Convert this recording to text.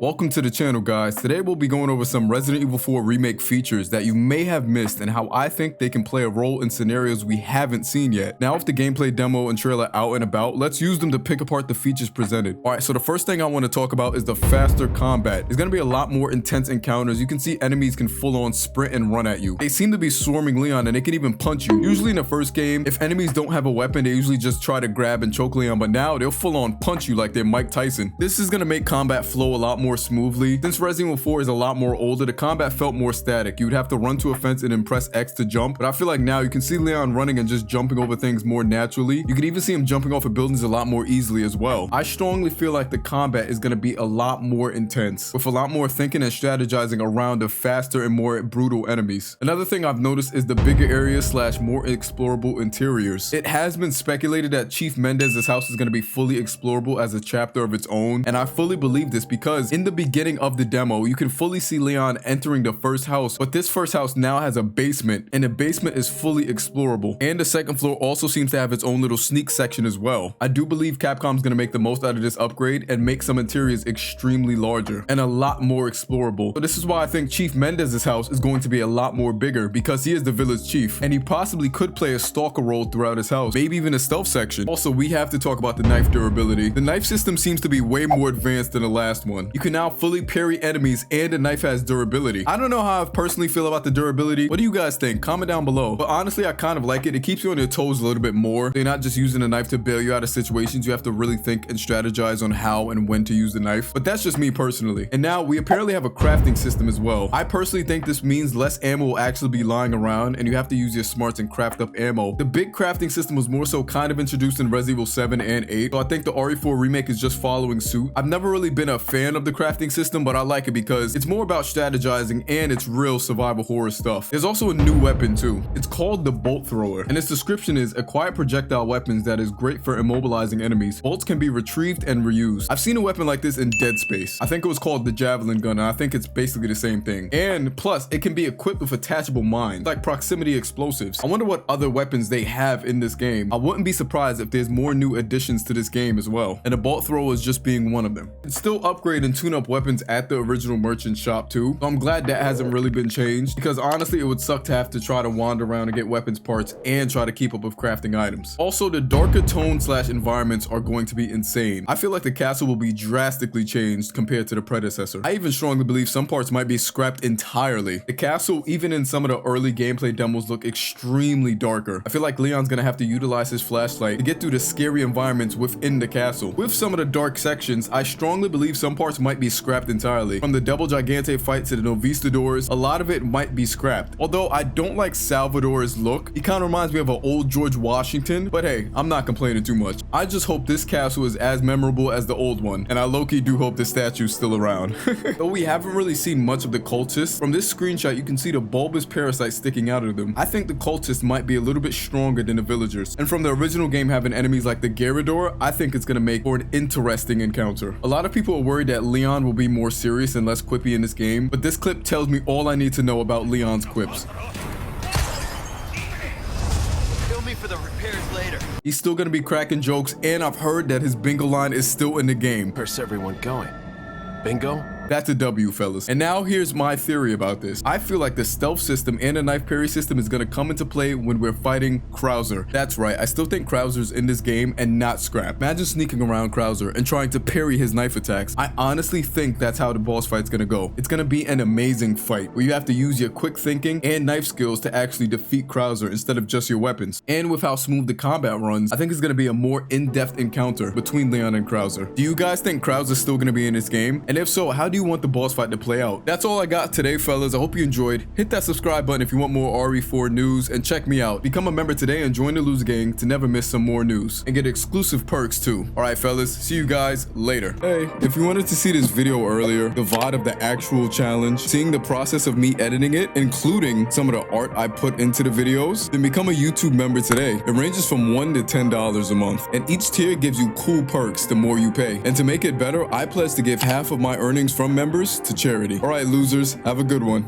Welcome to the channel, guys. Today we'll be going over some Resident Evil 4 Remake features that you may have missed and how I think they can play a role in scenarios we haven't seen yet. Now with the gameplay demo and trailer out and about, let's use them to pick apart the features presented. Alright, so the first thing I want to talk about is the faster combat. There's going to be a lot more intense encounters. You can see enemies can full on sprint and run at you. They seem to be swarming Leon and they can even punch you. Usually in the first game, if enemies don't have a weapon, they usually just try to grab and choke Leon, but now they'll full on punch you like they're Mike Tyson. This is going to make combat flow a lot more smoothly. Since Resident Evil 4 is a lot more older, the combat felt more static. You would have to run to a fence and then press X to jump, but I feel like now you can see Leon running and just jumping over things more naturally. You can even see him jumping off of buildings a lot more easily as well. I strongly feel like the combat is going to be a lot more intense, with a lot more thinking and strategizing around the faster and more brutal enemies. Another thing I've noticed is the bigger areas slash more explorable interiors. It has been speculated that Chief Mendez's house is going to be fully explorable as a chapter of its own, and I fully believe this because in the beginning of the demo, you can fully see Leon entering the first house, but this first house now has a basement, and the basement is fully explorable. And the second floor also seems to have its own little sneak section as well. I do believe Capcom's gonna make the most out of this upgrade and make some interiors extremely larger and a lot more explorable. So this is why I think Chief Mendez's house is going to be a lot more bigger, because he is the village chief, and he possibly could play a stalker role throughout his house, maybe even a stealth section. Also, we have to talk about the knife durability. The knife system seems to be way more advanced than the last one. You can now fully parry enemies, and the knife has durability. I don't know how I personally feel about the durability. What do you guys think? Comment down below. But honestly, I kind of like it. It keeps you on your toes a little bit more. You're not just using a knife to bail you out of situations. You have to really think and strategize on how and when to use the knife. But that's just me personally. And now we apparently have a crafting system as well. I personally think this means less ammo will actually be lying around, and you have to use your smarts and craft up ammo. The big crafting system was more so kind of introduced in Resident Evil 7 and 8. So I think the RE4 remake is just following suit. I've never really been a fan of the crafting system, but I like it because it's more about strategizing and it's real survival horror stuff. There's also a new weapon too. It's called the bolt thrower, and its description is a quiet projectile weapon that is great for immobilizing enemies. Bolts can be retrieved and reused. I've seen a weapon like this in Dead Space. I think it was called the javelin gun, and I think it's basically the same thing. And plus, it can be equipped with attachable mines, like proximity explosives. I wonder what other weapons they have in this game. I wouldn't be surprised if there's more new additions to this game as well, and the bolt thrower is just being one of them. It's still upgrade and tune up weapons at the original merchant shop too. So I'm glad that hasn't really been changed, because honestly it would suck to have to try to wander around and get weapons parts and try to keep up with crafting items. Also, the darker tone slash environments are going to be insane. I feel like the castle will be drastically changed compared to the predecessor. I even strongly believe some parts might be scrapped entirely. The castle, even in some of the early gameplay demos, look extremely darker. I feel like Leon's gonna have to utilize his flashlight to get through the scary environments within the castle. With some of the dark sections, I strongly believe some parts might be scrapped entirely. From the double Gigante fight to the Novistadors, a lot of it might be scrapped. Although I don't like Salvador's look. He kind of reminds me of an old George Washington, but hey, I'm not complaining too much. I just hope this castle is as memorable as the old one, and I low-key do hope the statue's still around. Though we haven't really seen much of the cultists, from this screenshot you can see the bulbous parasites sticking out of them. I think the cultists might be a little bit stronger than the villagers, and from the original game having enemies like the Garrador, I think it's gonna make for an interesting encounter. A lot of people are worried that Leon will be more serious and less quippy in this game, but this clip tells me all I need to know about Leon's quips. Bill me for the repairs later. He's still gonna be cracking jokes, and I've heard that his bingo line is still in the game. Where's everyone going? Bingo? That's a W, fellas. And now here's my theory about this. I feel like the stealth system and the knife parry system is gonna come into play when we're fighting Krauser. That's right, I still think Krauser's in this game and not scrap. Imagine sneaking around Krauser and trying to parry his knife attacks. I honestly think that's how the boss fight's gonna go. It's gonna be an amazing fight where you have to use your quick thinking and knife skills to actually defeat Krauser instead of just your weapons. And with how smooth the combat runs, I think it's gonna be a more in-depth encounter between Leon and Krauser. Do you guys think Krauser's still gonna be in this game? And if so, how do you want the boss fight to play out? That's all I got today, fellas. I hope you enjoyed. Hit that subscribe button if you want more RE4 news, and check me out. Become a member today and join the Loser Gang to never miss some more news and get exclusive perks too. Alright, fellas, see you guys later. Hey, if you wanted to see this video earlier, the VOD of the actual challenge, seeing the process of me editing it, including some of the art I put into the videos, then become a YouTube member today. It ranges from $1 to $10 a month, and each tier gives you cool perks the more you pay. And to make it better, I pledge to give half of my earnings from members to charity. Alright, losers, have a good one.